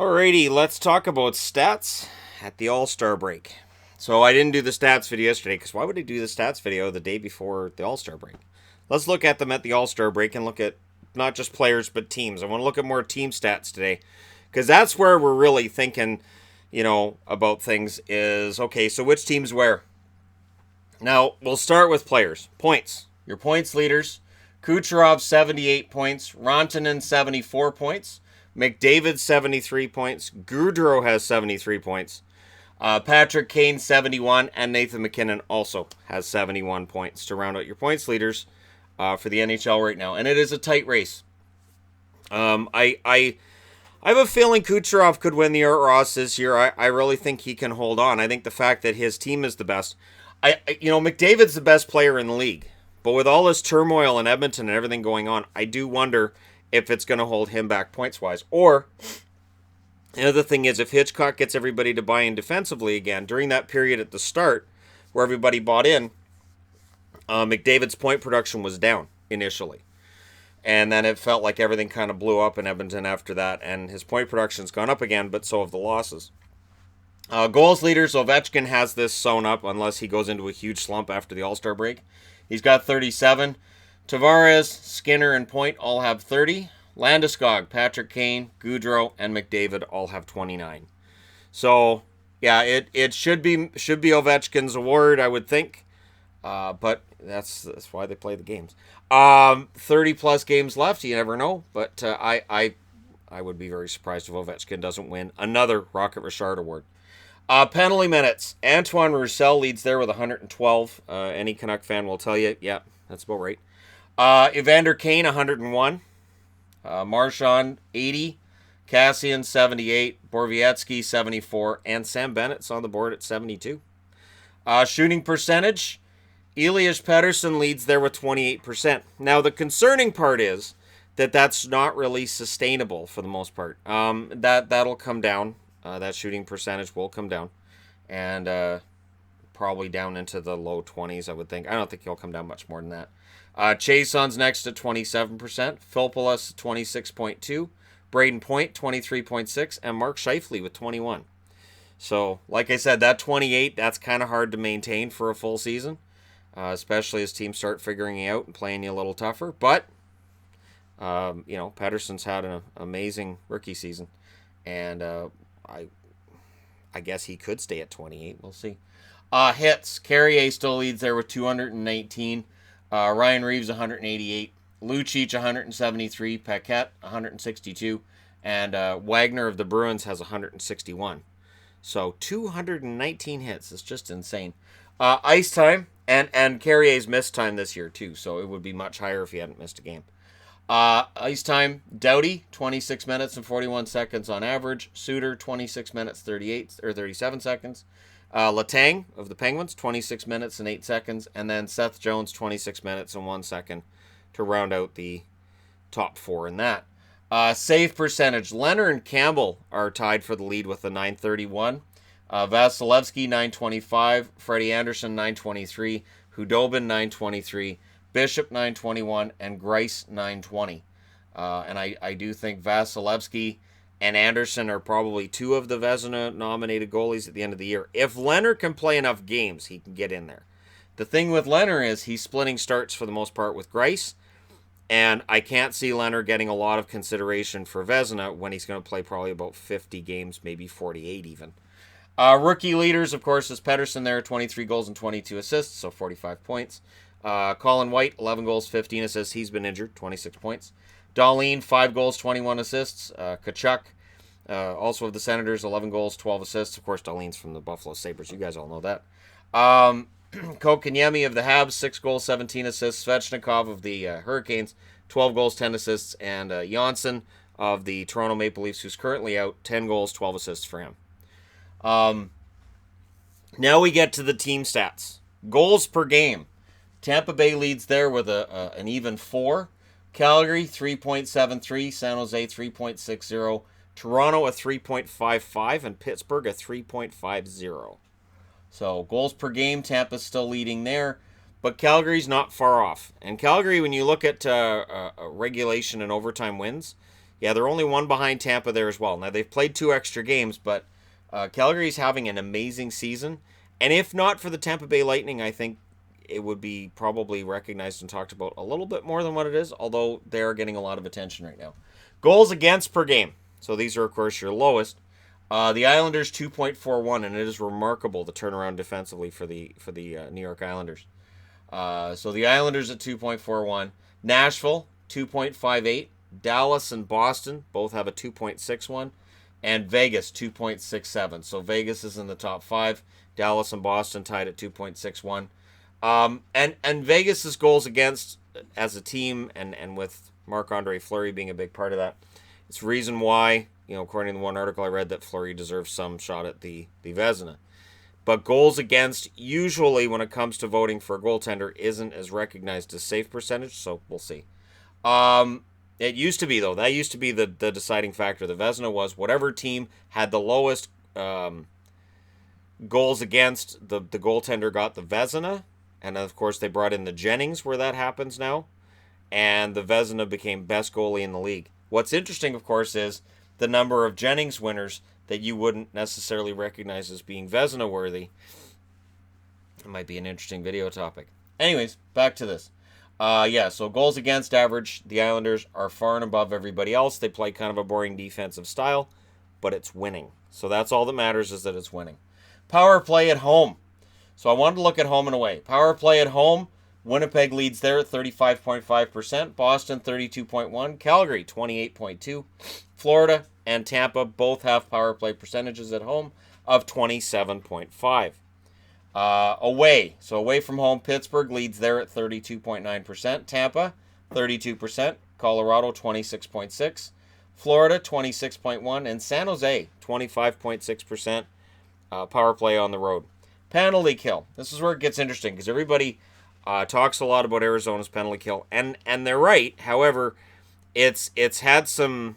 Alrighty, let's talk about stats at the All-Star break. So I didn't do the stats video yesterday because why would I do the stats video the day before the All-Star break? Let's look at them at the All-Star break and look at not just players but teams. I want to look at more team stats today because that's where we're really thinking, about things is, okay, so which teams where? Now, we'll start with players. Points. Your points leaders. Kucherov, 78 points. Rantanen, 74 points. McDavid, 73 points. Gaudreau has 73 points. Patrick Kane, 71. And Nathan MacKinnon also has 71 points to round out your points leaders for the NHL right now. And it is a tight race. I have a feeling Kucherov could win the Art Ross this year. I really think he can hold on. I think the fact that his team is the best. McDavid's the best player in the league. But with all this turmoil in Edmonton and everything going on, I do wonder if it's going to hold him back points-wise. Or, the other thing is, if Hitchcock gets everybody to buy in defensively again, during that period at the start where everybody bought in, McDavid's point production was down initially. And then it felt like everything kind of blew up in Edmonton after that, and his point production's gone up again, but so have the losses. Goals leaders, Ovechkin has this sewn up unless he goes into a huge slump after the All-Star break. He's got 37. Tavares, Skinner, and Point all have 30. Landeskog, Patrick Kane, Gaudreau, and McDavid all have 29. So, yeah, it should be Ovechkin's award, I would think. But that's why they play the games. 30-plus games left, you never know. But I would be very surprised if Ovechkin doesn't win another Rocket Richard award. Penalty minutes. Antoine Roussel leads there with 112. Any Canuck fan will tell you, yeah, that's about right. Evander Kane, 101. Marchand, 80. Cassian, 78. Borowiecki, 74. And Sam Bennett's on the board at 72. Shooting percentage. Elias Pettersson leads there with 28%. Now, the concerning part is that that's not really sustainable for the most part. That'll come down. That shooting percentage will come down. And probably down into the low 20s, I would think. I don't think he'll come down much more than that. Chason's next at 27%. Filppula, 26.2%. Braden Point, 23.6%. And Mark Scheifele with 21%. So, like I said, that 28, that's kind of hard to maintain for a full season. Especially as teams start figuring you out and playing you a little tougher. But, Pettersson's had an amazing rookie season. And I guess he could stay at 28. We'll see. Hits. Carrier still leads there with 219. Ryan Reeves, 188. Lucic, 173. Paquette, 162. And Wagner of the Bruins has 161. So 219 hits. It's just insane. Ice time. And Carrier's missed time this year, too. So it would be much higher if he hadn't missed a game. Ice time, Doughty, 26 minutes and 41 seconds on average. Suter, 26 minutes, 37 seconds. Letang of the Penguins, 26 minutes and 8 seconds. And then Seth Jones, 26 minutes and 1 second to round out the top four in that. Save percentage, Leonard and Campbell are tied for the lead with a 931. Vasilevsky, 925. Freddie Anderson, 923. Hudobin, 923. Bishop, 921. And Grice, 920. And I do think Vasilevsky and Anderson are probably two of the Vezina-nominated goalies at the end of the year. If Leonard can play enough games, he can get in there. The thing with Leonard is he's splitting starts for the most part with Grice, and I can't see Leonard getting a lot of consideration for Vezina when he's going to play probably about 50 games, maybe 48 even. Rookie leaders, of course, is Pettersson there, 23 goals and 22 assists, so 45 points. Colin White, 11 goals, 15 assists. He's been injured, 26 points. Dahlin, 5 goals, 21 assists. Kachuk, also of the Senators, 11 goals, 12 assists. Of course, Dahlin's from the Buffalo Sabres. You guys all know that. Kotkaniemi of the Habs, 6 goals, 17 assists. Svechnikov of the Hurricanes, 12 goals, 10 assists. And Janssen of the Toronto Maple Leafs, who's currently out, 10 goals, 12 assists for him. Now we get to the team stats. Goals per game. Tampa Bay leads there with an even 4. Calgary, 3.73. San Jose, 3.60. Toronto, a 3.55. And Pittsburgh, a 3.50. So, goals per game, Tampa's still leading there. But Calgary's not far off. And Calgary, when you look at regulation and overtime wins, Yeah, they're only one behind Tampa there as well. Now, they've played 2 extra games, but Calgary's having an amazing season. And if not for the Tampa Bay Lightning, I think it would be probably recognized and talked about a little bit more than what it is, although they're getting a lot of attention right now. Goals against per game. So these are, of course, your lowest. The Islanders 2.41, and it is remarkable the turnaround defensively for the New York Islanders. So the Islanders at 2.41, Nashville 2.58, Dallas and Boston both have a 2.61, and Vegas 2.67. So Vegas is in the top 5. Dallas and Boston tied at 2.61. And Vegas's goals against as a team, and with Marc-Andre Fleury being a big part of that, it's the reason why, according to one article I read, that Fleury deserves some shot at the Vezina. But goals against, usually when it comes to voting for a goaltender, isn't as recognized as save percentage, so we'll see. It used to be, though. That used to be the deciding factor. The Vezina was whatever team had the lowest goals against, the goaltender got the Vezina. And, of course, they brought in the Jennings where that happens now. And the Vezina became best goalie in the league. What's interesting, of course, is the number of Jennings winners that you wouldn't necessarily recognize as being Vezina worthy. It might be an interesting video topic. Anyways, back to this. So goals against average, the Islanders are far and above everybody else. They play kind of a boring defensive style, but it's winning. So that's all that matters, is that it's winning. Power play at home. So I wanted to look at home and away. Power play at home, Winnipeg leads there at 35.5%, Boston 32.1%, Calgary 28.2%, Florida and Tampa both have power play percentages at home of 27.5%. Away. So away from home, Pittsburgh leads there at 32.9%. Tampa, 32%. Colorado, 26.6%. Florida, 26.1%. And San Jose, 25.6% power play on the road. Penalty kill. This is where it gets interesting because everybody talks a lot about Arizona's penalty kill, and they're right. However, it's had some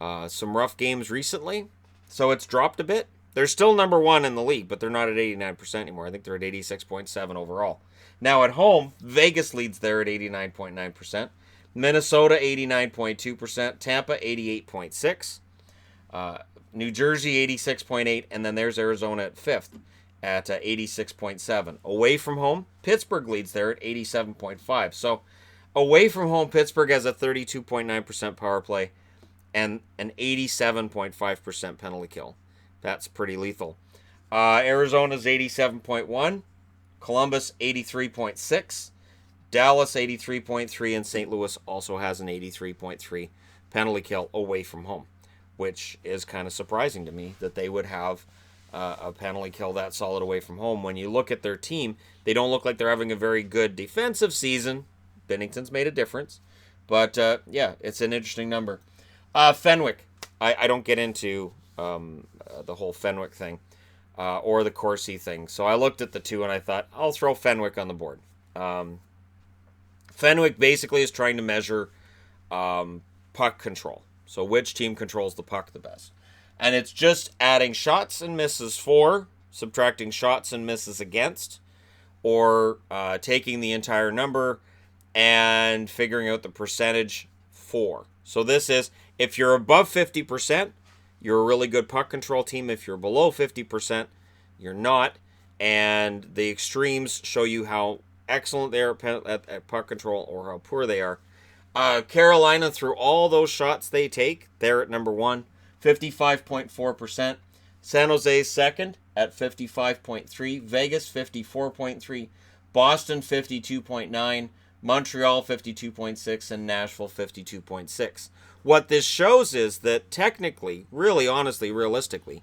rough games recently, so it's dropped a bit. They're still number 1 in the league, but they're not at 89% anymore. I think they're at 86.7% overall. Now at home, Vegas leads there at 89.9%. Minnesota, 89.2%. Tampa, 88.6%. New Jersey, 86.8%. And then there's Arizona at 5th at 86.7%. Away from home, Pittsburgh leads there at 87.5%. So away from home, Pittsburgh has a 32.9% power play and an 87.5% penalty kill. That's pretty lethal. Arizona's 87.1, Columbus 83.6, Dallas 83.3, and St. Louis also has an 83.3 penalty kill away from home, which is kind of surprising to me that they would have a penalty kill that solid away from home. When you look at their team, they don't look like they're having a very good defensive season. Bennington's made a difference, but it's an interesting number. Fenwick, I don't get into the whole Fenwick thing or the Corsi thing. So I looked at the two and I thought, I'll throw Fenwick on the board. Fenwick basically is trying to measure puck control. So which team controls the puck the best. And it's just adding shots and misses for, subtracting shots and misses against, or taking the entire number and figuring out the percentage for. So this is, if you're above 50%, you're a really good puck control team. If you're below 50%, you're not. And the extremes show you how excellent they are at puck control or how poor they are. Carolina, through all those shots they take, they're at number 1, 55.4%. San Jose second at 55.3%. Vegas 54.3%. Boston 52.9%. Montreal 52.6%. And Nashville 52.6%. What this shows is that technically, really honestly, realistically,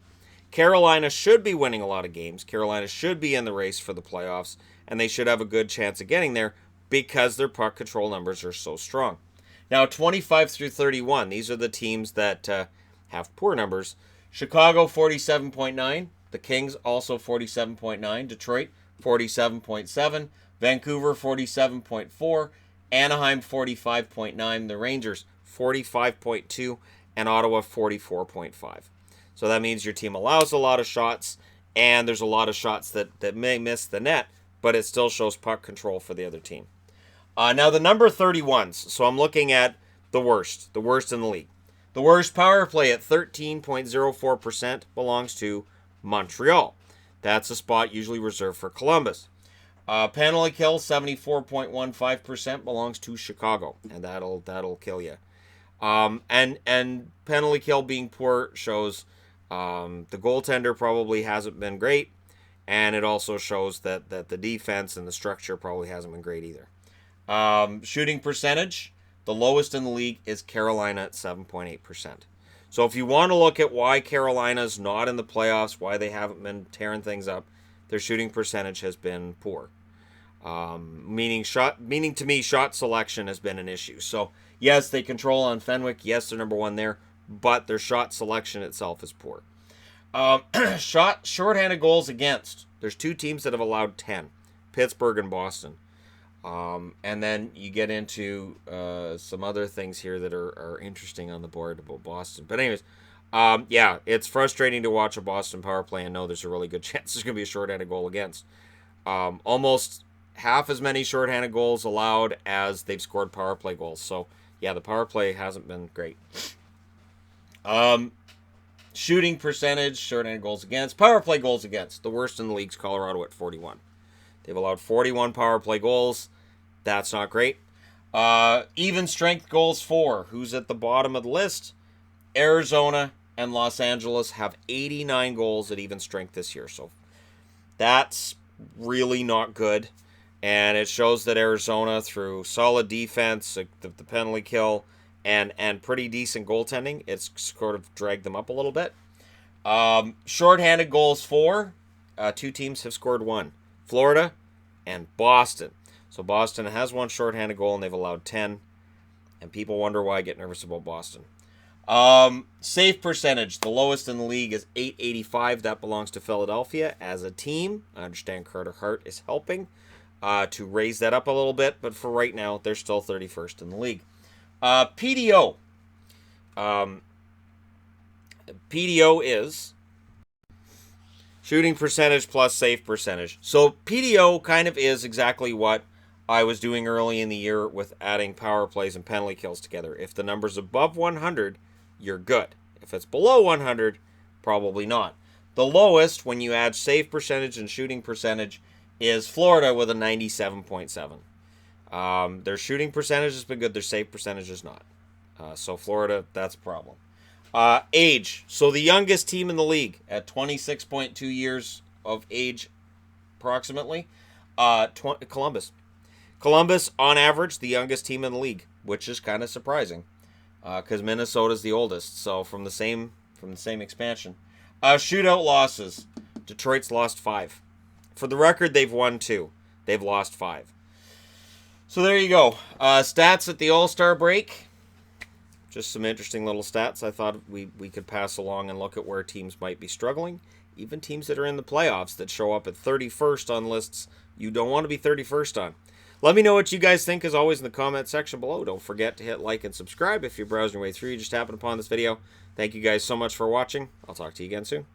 Carolina should be winning a lot of games. Carolina should be in the race for the playoffs, and they should have a good chance of getting there because their puck control numbers are so strong. Now, 25 through 31, these are the teams that have poor numbers. Chicago, 47.9. The Kings, also 47.9. Detroit, 47.7. Vancouver, 47.4. Anaheim, 45.9. The Rangers, 45.2. And Ottawa, 44.5. So that means your team allows a lot of shots, and there's a lot of shots that may miss the net, but it still shows puck control for the other team. Now the number 31s. So I'm looking at the worst in the league. The worst power play at 13.04% belongs to Montreal. That's a spot usually reserved for Columbus. Penalty kill 74.15% belongs to Chicago, and that'll kill you. And penalty kill being poor shows the goaltender probably hasn't been great, and it also shows that the defense and the structure probably hasn't been great either. Shooting percentage, the lowest in the league is Carolina at 7.8%. So if you want to look at why Carolina's not in the playoffs, why they haven't been tearing things up, their shooting percentage has been poor. Meaning to me, shot selection has been an issue. So yes, they control on Fenwick. Yes, they're number one there, but their shot selection itself is poor. Shorthanded goals against. There's two teams that have allowed 10, Pittsburgh and Boston. And then you get into some other things here that are interesting on the board about Boston. But anyways, yeah, it's frustrating to watch a Boston power play and know there's a really good chance there's going to be a shorthanded goal against. Almost half as many shorthanded goals allowed as they've scored power play goals. So, yeah, the power play hasn't been great. Shooting percentage, shorthanded goals against, power play goals against. The worst in the league's Colorado at 41. They've allowed 41 power play goals. That's not great. Even strength goals for. Who's at the bottom of the list? Arizona and Los Angeles have 89 goals at even strength this year. So that's really not good. And it shows that Arizona, through solid defense, the penalty kill, and pretty decent goaltending, it's sort of dragged them up a little bit. Shorthanded goals for. Two teams have scored one. Florida and Boston. So Boston has one shorthanded goal, and they've allowed 10. And people wonder why I get nervous about Boston. Save percentage, the lowest in the league is .885. That belongs to Philadelphia as a team. I understand Carter Hart is helping to raise that up a little bit, but for right now, they're still 31st in the league. PDO. PDO is shooting percentage plus save percentage. So PDO kind of is exactly what I was doing early in the year with adding power plays and penalty kills together. If the number's above 100, you're good. If it's below 100, probably not. The lowest, when you add save percentage and shooting percentage, is Florida with a 97.7. Their shooting percentage has been good. Their save percentage is not. So Florida, that's a problem. Age. So the youngest team in the league at 26.2 years of age, approximately, Columbus. Columbus, on average, the youngest team in the league, which is kind of surprising, because Minnesota's the oldest. So from the same expansion. Shootout losses. Detroit's lost 5. For the record, they've won 2. They've lost 5. So there you go. Stats at the All-Star break. Just some interesting little stats I thought we could pass along and look at where teams might be struggling. Even teams that are in the playoffs that show up at 31st on lists you don't want to be 31st on. Let me know what you guys think, as always, in the comment section below. Don't forget to hit like and subscribe if you're browsing your way through. You just happened upon this video. Thank you guys so much for watching. I'll talk to you again soon.